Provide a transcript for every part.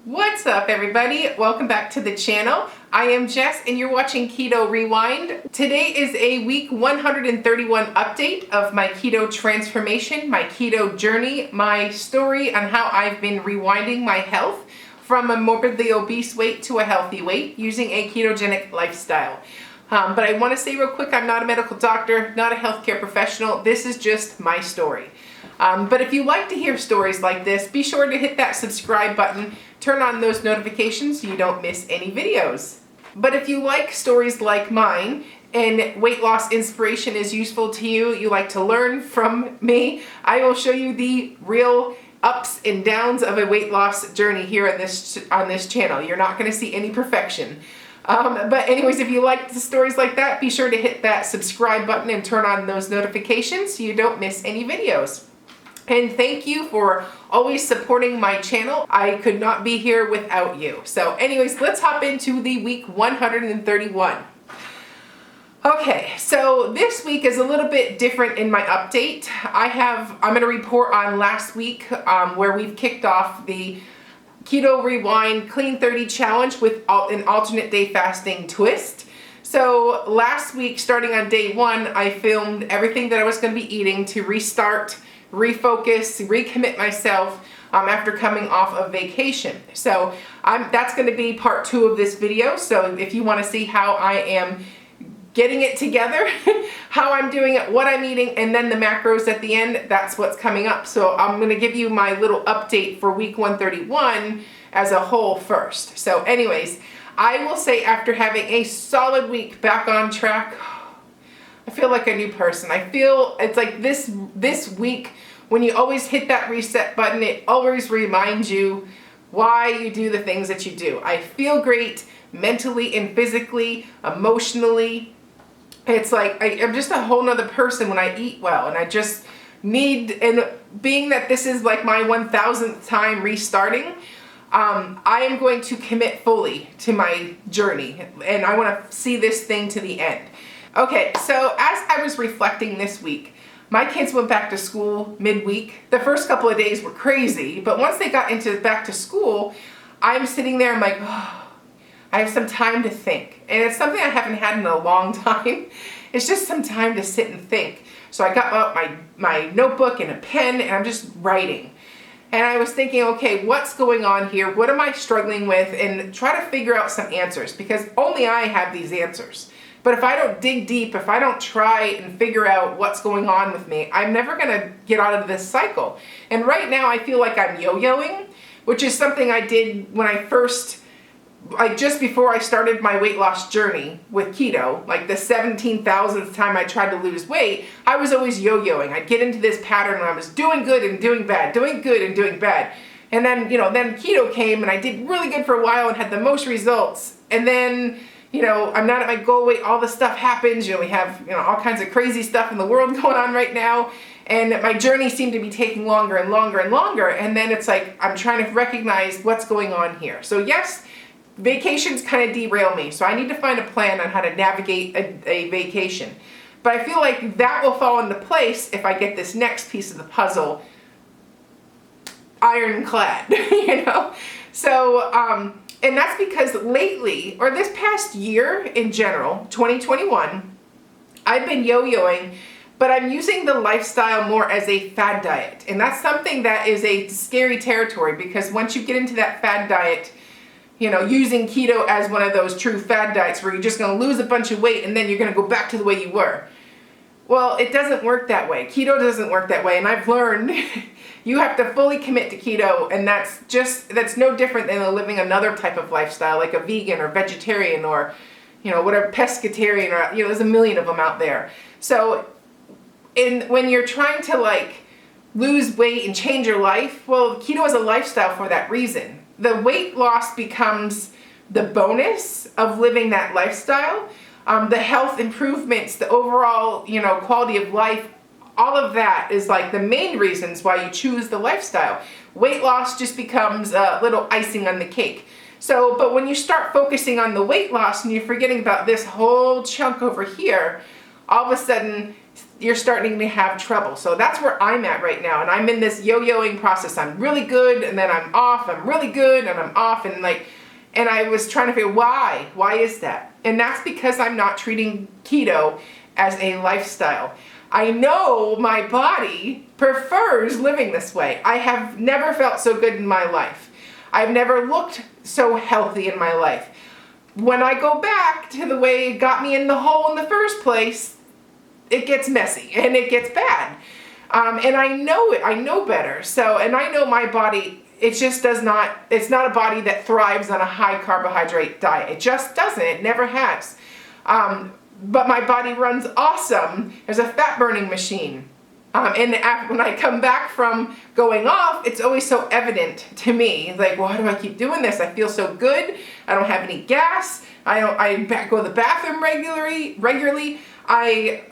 What's up, everybody? Welcome back to the channel. I am Jess and you're watching Keto Rewind. Today is a week 131 update of my keto transformation, my keto journey, my story on how I've been rewinding my health from a morbidly obese weight to a healthy weight using a ketogenic lifestyle. But I want to say real quick, I'm not a medical doctor, not a healthcare professional. This is just my story. But if you like to hear stories like this, be sure to hit that subscribe button, turn on those notifications so you don't miss any videos. But if you like stories like mine and weight loss inspiration is useful to you, you like to learn from me, I will show you the real ups and downs of a weight loss journey here on this channel. You're not going to see any perfection. But anyways, if you like the stories like that, be sure to hit that subscribe button and turn on those notifications so you don't miss any videos. And thank you for always supporting my channel. I could not be here without you. So anyways, let's hop into the week 131. Okay, so this week is a little bit different in my update. I'm going to report on last week where we've kicked off the Keto Rewind Clean 30 Challenge with an alternate day fasting twist. So last week, starting on day one, I filmed everything that I was going to be eating to restart, refocus, recommit myself after coming off of vacation. So that's going to be part 2 of this video. So if you want to see how I am getting it together, how I'm doing it, what I'm eating, and then the macros at the end, that's what's coming up. So I'm going to give you my little update for week 131 as a whole first. So anyways, I will say after having a solid week back on track, I feel like a new person. I feel it's like this week, when you always hit that reset button, it always reminds you why you do the things that you do. I feel great mentally and physically, emotionally. It's like I'm just a whole nother person when I eat well, and I just need, and being that this is like my 1000th time restarting, I am going to commit fully to my journey, and I want to see this thing to the end. Okay, so as I was reflecting this week, my kids went back to school midweek. The first couple of days were crazy, but once they got into back to school, I'm sitting there, I'm like, oh, I have some time to think. And it's something I haven't had in a long time. It's just some time to sit and think. So I got out my notebook and a pen, and I'm just writing. And I was thinking, okay, what's going on here? What am I struggling with? And try to figure out some answers, because only I have these answers. But if I don't dig deep, if I don't try and figure out what's going on with me, I'm never going to get out of this cycle. And right now I feel like I'm yo-yoing, which is something I did when I first, like just before I started my weight loss journey with keto, like the 17,000th time I tried to lose weight, I was always yo-yoing. I'd get into this pattern where I was doing good and doing bad, doing good and doing bad. And then, then keto came and I did really good for a while and had the most results. And then, I'm not at my goal weight, all this stuff happens, we have, all kinds of crazy stuff in the world going on right now, and my journey seemed to be taking longer and longer and longer, and then it's like, I'm trying to recognize what's going on here. So yes, vacations kind of derail me, so I need to find a plan on how to navigate a vacation. But I feel like that will fall into place if I get this next piece of the puzzle ironclad, So, and that's because lately, or this past year in general, 2021, I've been yo-yoing, but I'm using the lifestyle more as a fad diet. And that's something that is a scary territory, because once you get into that fad diet, using keto as one of those true fad diets where you're just going to lose a bunch of weight and then you're going to go back to the way you were. Well, it doesn't work that way. Keto doesn't work that way. And I've learned you have to fully commit to keto, and that's no different than living another type of lifestyle, like a vegan or vegetarian or, whatever, pescatarian, or, there's a million of them out there. So when you're trying to lose weight and change your life, well, keto is a lifestyle for that reason. The weight loss becomes the bonus of living that lifestyle. The health improvements, the overall, quality of life, all of that is like the main reasons why you choose the lifestyle. Weight loss just becomes a little icing on the cake. So, but when you start focusing on the weight loss and you're forgetting about this whole chunk over here, all of a sudden you're starting to have trouble. So that's where I'm at right now. And I'm in this yo-yoing process. I'm really good and then I'm off. I'm really good and I'm off. And I was trying to figure why. Why is that? And that's because I'm not treating keto as a lifestyle. I know my body prefers living this way. I have never felt so good in my life. I've never looked so healthy in my life. When I go back to the way it got me in the hole in the first place, it gets messy and it gets bad. And I know it, I know better. So, and I know my body, it just does not, it's not a body that thrives on a high carbohydrate diet. It just doesn't, it never has. But my body runs awesome as a fat burning machine. And when I come back from going off, it's always so evident to me. Like, why do I keep doing this? I feel so good. I don't have any gas. I go to the bathroom regularly. I'm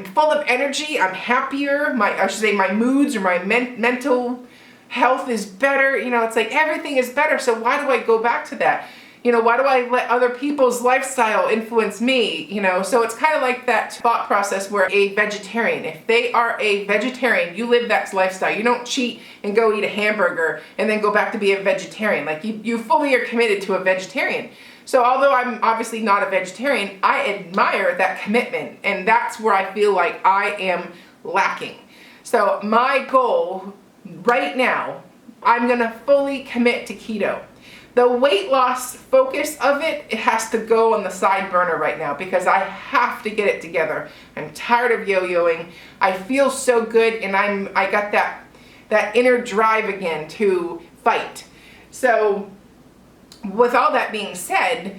full of energy. I'm happier. I should say my moods or my mental health is better. It's like everything is better. So why do I go back to that? Why do I let other people's lifestyle influence me? So it's kind of like that thought process where a vegetarian, if they are a vegetarian, you live that lifestyle. You don't cheat and go eat a hamburger and then go back to be a vegetarian. Like you fully are committed to a vegetarian. So although I'm obviously not a vegetarian, I admire that commitment. And that's where I feel like I am lacking. So my goal right now, I'm going to fully commit to keto. The weight loss focus of it has to go on the side burner right now because I have to get it together. I'm tired of yo-yoing. I feel so good and I got that inner drive again to fight. So with all that being said,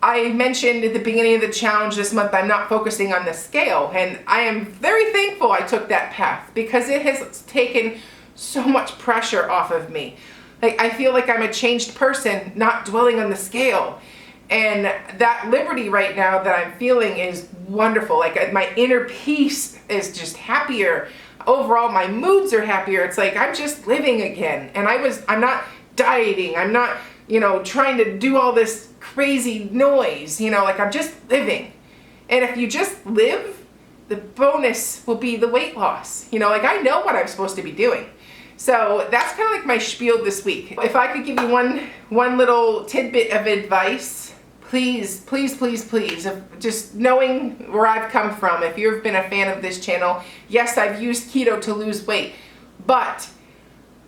I mentioned at the beginning of the challenge this month, I'm not focusing on the scale, and I am very thankful I took that path because it has taken so much pressure off of me. Like, I feel like I'm a changed person, not dwelling on the scale. And that liberty right now that I'm feeling is wonderful. Like, my inner peace is just happier. Overall, my moods are happier. It's like I'm just living again. And I'm not dieting. I'm not, trying to do all this crazy noise. Like I'm just living. And if you just live, the bonus will be the weight loss. Like I know what I'm supposed to be doing. So that's kind of like my spiel this week. If I could give you one little tidbit of advice, please, just knowing where I've come from, if you've been a fan of this channel, yes, I've used keto to lose weight, but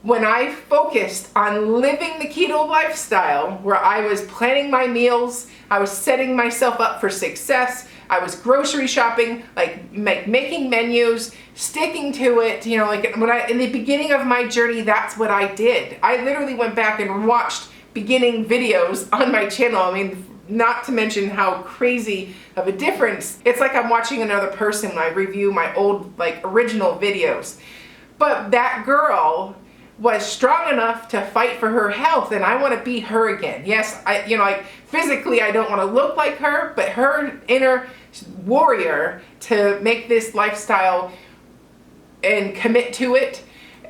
when I focused on living the keto lifestyle, where I was planning my meals, I was setting myself up for success, I was grocery shopping, like making menus, sticking to it, in the beginning of my journey, that's what I did. I literally went back and watched beginning videos on my channel. I mean, not to mention how crazy of a difference. It's like I'm watching another person when I review my old, original videos. But that girl was strong enough to fight for her health, and I want to be her again. Yes, physically I don't want to look like her, but her inner warrior to make this lifestyle and commit to it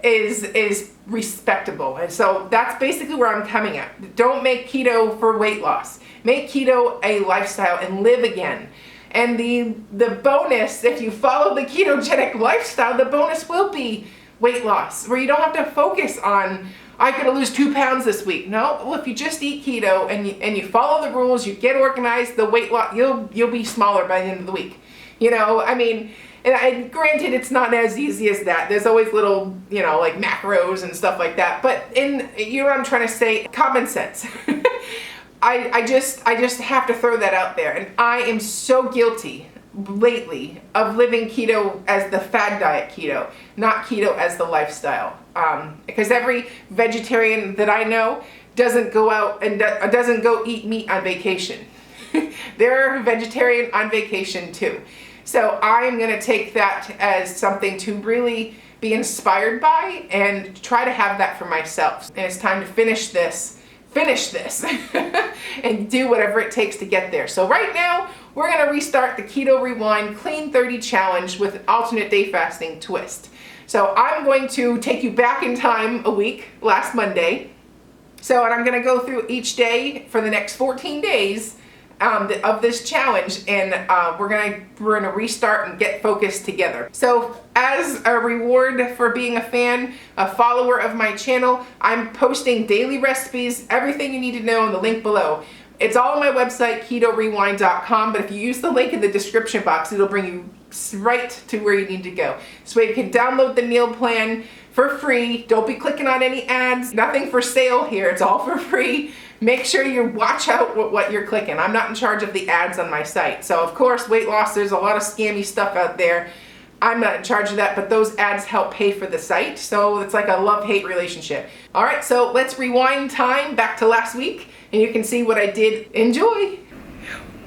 is respectable. And so that's basically where I'm coming at. Don't make keto for weight loss. Make keto a lifestyle and live again. And the bonus, if you follow the ketogenic lifestyle, the bonus will be weight loss, where you don't have to focus on, I gotta lose 2 pounds this week. No, well, if you just eat keto and you follow the rules, you get organized, the weight loss, you'll be smaller by the end of the week. And granted, it's not as easy as that. There's always little, macros and stuff like that. But what I'm trying to say, common sense. I just have to throw that out there. And I am so guilty lately of living keto as the fad diet keto, not keto as the lifestyle. Because every vegetarian that I know doesn't go out and doesn't go eat meat on vacation. They're vegetarian on vacation too. So I'm going to take that as something to really be inspired by and try to have that for myself. And it's time to finish this and do whatever it takes to get there. So right now, we're going to restart the Keto Rewind Clean 30 Challenge with an alternate day fasting twist. So I'm going to take you back in time a week, last Monday. And I'm going to go through each day for the next 14 days of this challenge, and we're gonna restart and get focused together. So as a reward for being a fan, a follower of my channel, I'm posting daily recipes, everything you need to know in the link below. It's all on my website, KetoRewind.com, but if you use the link in the description box, it'll bring you right to where you need to go. So you can download the meal plan for free. Don't be clicking on any ads. Nothing for sale here. It's all for free. Make sure you watch out what you're clicking. I'm not in charge of the ads on my site. So of course, weight loss, there's a lot of scammy stuff out there. I'm not in charge of that, but those ads help pay for the site. So it's like a love-hate relationship. All right, so let's rewind time back to last week, and you can see what I did. Enjoy.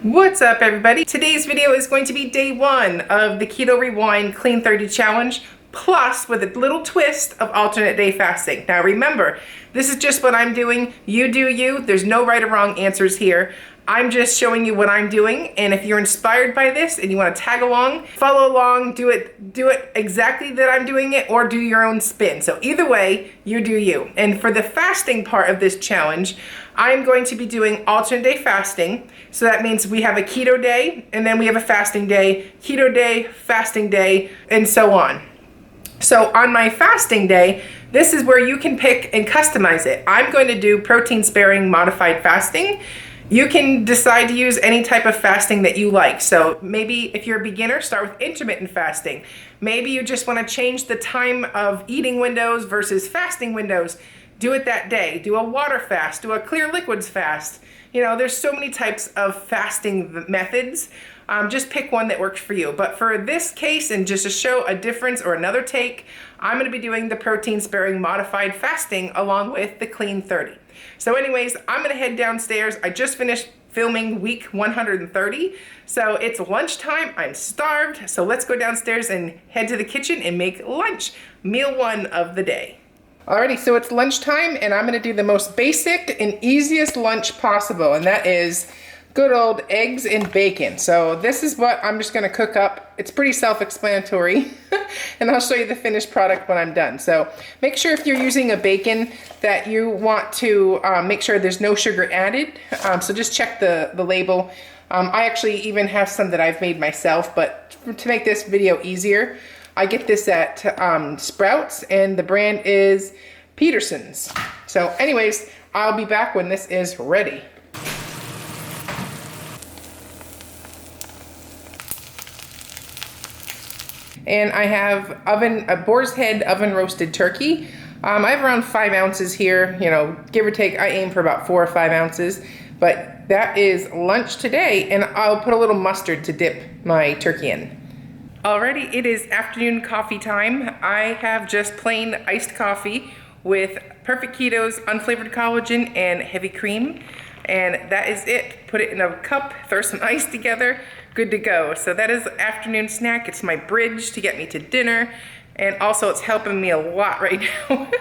What's up, everybody? Today's video is going to be day 1 of the Keto Rewind Clean 30 Challenge, plus with a little twist of alternate day fasting. Now remember, this is just what I'm doing. You do you. There's no right or wrong answers here. I'm just showing you what I'm doing, and if you're inspired by this and you want to tag along, follow along, do it exactly that I'm doing it, or do your own spin. So either way, you do you. And for the fasting part of this challenge, I'm going to be doing alternate day fasting. So that means we have a keto day, and then we have a fasting day, keto day, fasting day, and so on. So on my fasting day, this is where you can pick and customize it. I'm going to do protein sparing modified fasting. You can decide to use any type of fasting that you like. So maybe if you're a beginner, start with intermittent fasting. Maybe you just want to change the time of eating windows versus fasting windows. Do it that day. Do a water fast, do a clear liquids fast. You know, there's so many types of fasting methods. Just pick one that works for you. But for this case, and just to show a difference or another take, I'm going to be doing the protein sparing modified fasting along with the clean 30. So anyways, I'm going to head downstairs. I just finished filming week 130. So it's lunchtime. I'm starved. So let's go downstairs and head to the kitchen and make lunch, meal 1 of the day. Alrighty, so it's lunchtime, and I'm going to do the most basic and easiest lunch possible, and that is good old eggs and bacon. So this is what I'm just going to cook up. It's pretty self-explanatory, and I'll show you the finished product when I'm done. So make sure if you're using a bacon that you want to make sure there's no sugar added. So just check the label. I actually even have some that I've made myself, but to make this video easier, I get this at Sprouts, and the brand is Peterson's. So anyways, I'll be back when this is ready. And I have a boar's head oven roasted turkey. I have around 5 ounces here, you know, give or take. I aim for about 4 or 5 ounces, but that is lunch today, and I'll put a little mustard to dip my turkey in. Alrighty, it is afternoon coffee time. I have just plain iced coffee with Perfect Keto's unflavored collagen and heavy cream, and that is it. Put it in a cup, throw some ice together, good to go. So that is afternoon snack. It's my bridge to get me to dinner, and also it's helping me a lot right now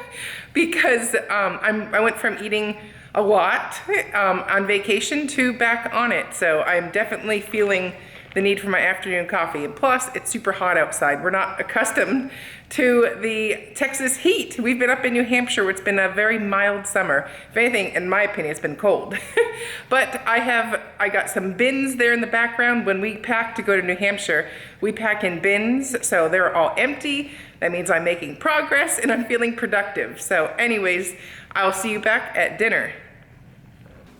because I went from eating a lot on vacation to back on it. So I'm definitely feeling the need for my afternoon coffee. And plus, it's super hot outside. We're not accustomed to the Texas heat. We've been up in New Hampshire where it's been a very mild summer. If anything, in my opinion, it's been cold. But I got some bins there in the background. When we pack to go to New Hampshire, we pack in bins, so they're all empty. That means I'm making progress and I'm feeling productive. So anyways, I'll see you back at dinner.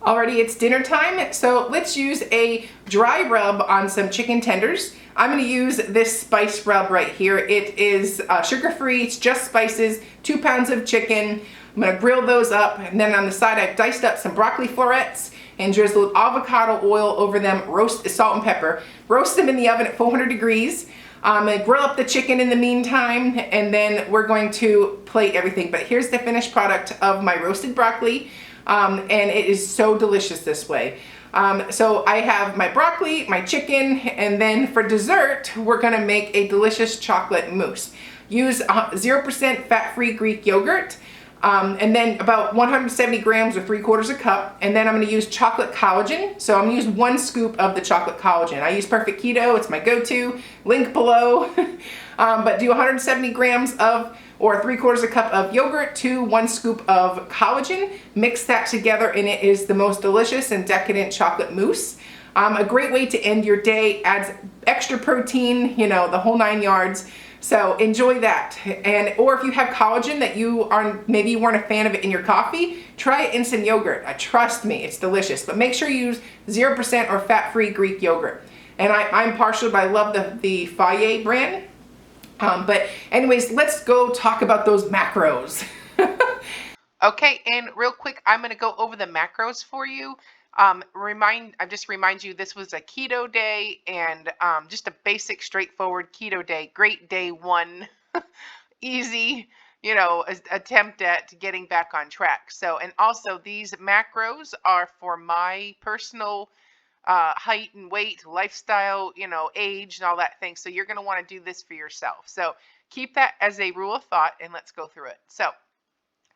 Alrighty, it's dinner time, so let's use a dry rub on some chicken tenders. I'm going to use this spice rub right here. It is sugar-free, it's just spices, 2 pounds of chicken. I'm going to grill those up, and then on the side I've diced up some broccoli florets and drizzled avocado oil over them, salt and pepper. Roast them in the oven at 400 degrees. I'm going to grill up the chicken in the meantime, and then we're going to plate everything. But here's the finished product of my roasted broccoli. And it is so delicious this way. So I have my broccoli, my chicken, and then for dessert, we're gonna make a delicious chocolate mousse. Use 0% fat-free Greek yogurt, and then about 170 grams or 3/4 a cup. And then I'm gonna use chocolate collagen. So I'm gonna use 1 scoop of the chocolate collagen. I use Perfect Keto, it's my go-to, link below. But do 170 grams of, or 3/4 a cup of yogurt to 1 scoop of collagen. Mix that together, and it is the most delicious and decadent chocolate mousse. A great way to end your day, adds extra protein, you know, the whole 9 yards. So enjoy that. And or if you have collagen that maybe you weren't a fan of it in your coffee, try instant yogurt. Trust me, it's delicious. But make sure you use 0% or fat-free Greek yogurt. And I'm partial, but I love the Faye brand. But anyways, let's go talk about those macros. Okay, and real quick, I'm going to go over the macros for you. Just remind you, this was a keto day, and just a basic, straightforward keto day. Great day one, easy, you know, attempt at getting back on track. So, and also these macros are for my personal height and weight, lifestyle, you know, age and all that thing. So you're going to want to do this for yourself. So keep that as a rule of thought, and let's go through it. So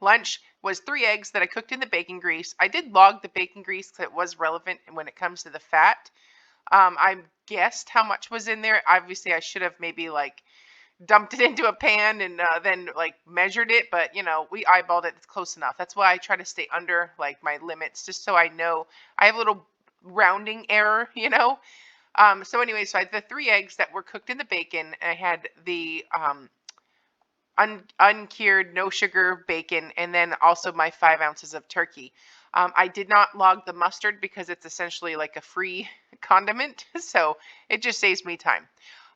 lunch was 3 eggs that I cooked in the bacon grease. I did log the bacon grease because it was relevant when it comes to the fat. I guessed how much was in there. Obviously, I should have maybe like dumped it into a pan and then like measured it, but you know, we eyeballed it. It's close enough. That's why I try to stay under like my limits, just so I know. I have a little rounding error, you know. So anyway, so I had the 3 eggs that were cooked in the bacon, and I had the uncured, no sugar bacon, and then also my 5 ounces of turkey. I did not log the mustard because it's essentially like a free condiment, so it just saves me time.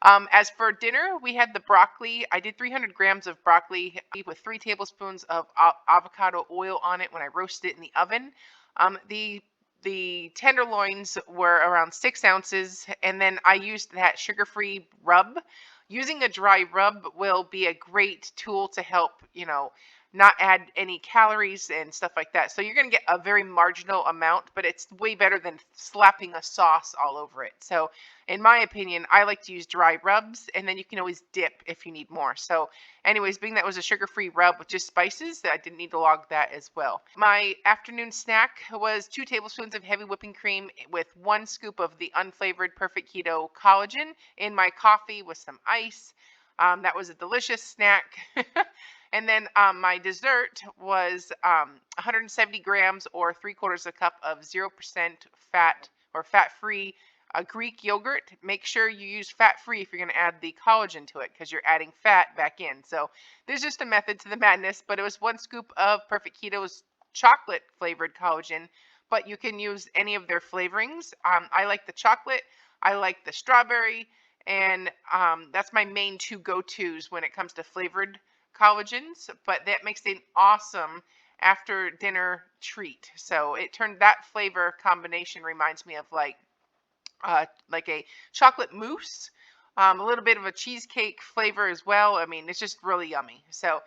As for dinner, we had the broccoli. I did 300 grams of broccoli with 3 tablespoons of avocado oil on it when I roasted it in the oven. The tenderloins were around 6 ounces, and then I used that sugar-free rub. Using a dry rub will be a great tool to help, you know, not add any calories and stuff like that. So you're going to get a very marginal amount, but it's way better than slapping a sauce all over it. So in my opinion, I like to use dry rubs, and then you can always dip if you need more. So anyways, being that was a sugar-free rub with just spices, I didn't need to log that as well. My afternoon snack was 2 tablespoons of heavy whipping cream with 1 scoop of the unflavored perfect keto collagen in my coffee with some ice. That was a delicious snack. And then my dessert was 170 grams or 3/4 cup of 0% fat or fat-free Greek yogurt. Make sure you use fat-free if you're going to add the collagen to it, because you're adding fat back in. So there's just a method to the madness, but it was 1 scoop of Perfect Keto's chocolate flavored collagen, but you can use any of their flavorings. I like the chocolate, I like the strawberry, and that's my main 2 go-tos when it comes to flavored collagens, but that makes it an awesome after dinner treat. So that flavor combination reminds me of like a chocolate mousse, a little bit of a cheesecake flavor as well. I mean, it's just really yummy. So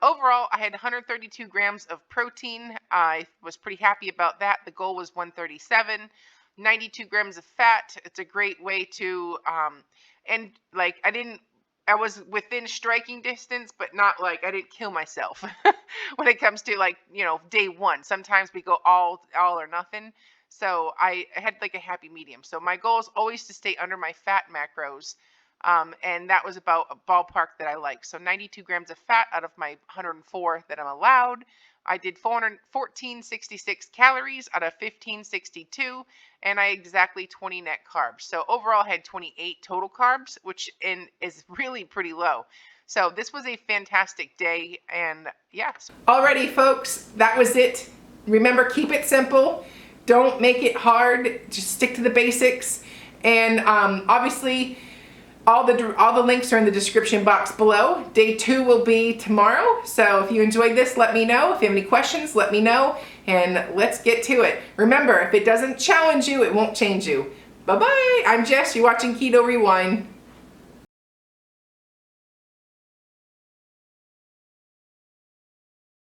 overall, I had 132 grams of protein. I was pretty happy about that. The goal was 137. 92 grams of fat. It's a great way to and like I was within striking distance, but not like I didn't kill myself when it comes to like, you know, day one. Sometimes we go all or nothing. So I had like a happy medium. So my goal is always to stay under my fat macros. And that was about a ballpark that I like. So 92 grams of fat out of my 104 that I'm allowed. I did 1466 calories out of 1562, and I exactly 20 net carbs. So overall I had 28 total carbs, which is really pretty low. So this was a fantastic day, and yes. Alrighty folks, that was it. Remember, keep it simple. Don't make it hard. Just stick to the basics. And obviously, all the links are in the description box below. Day 2 will be tomorrow. So if you enjoyed this, let me know. If you have any questions, let me know. And let's get to it. Remember, if it doesn't challenge you, it won't change you. Bye-bye. I'm Jess. You're watching Keto Rewind.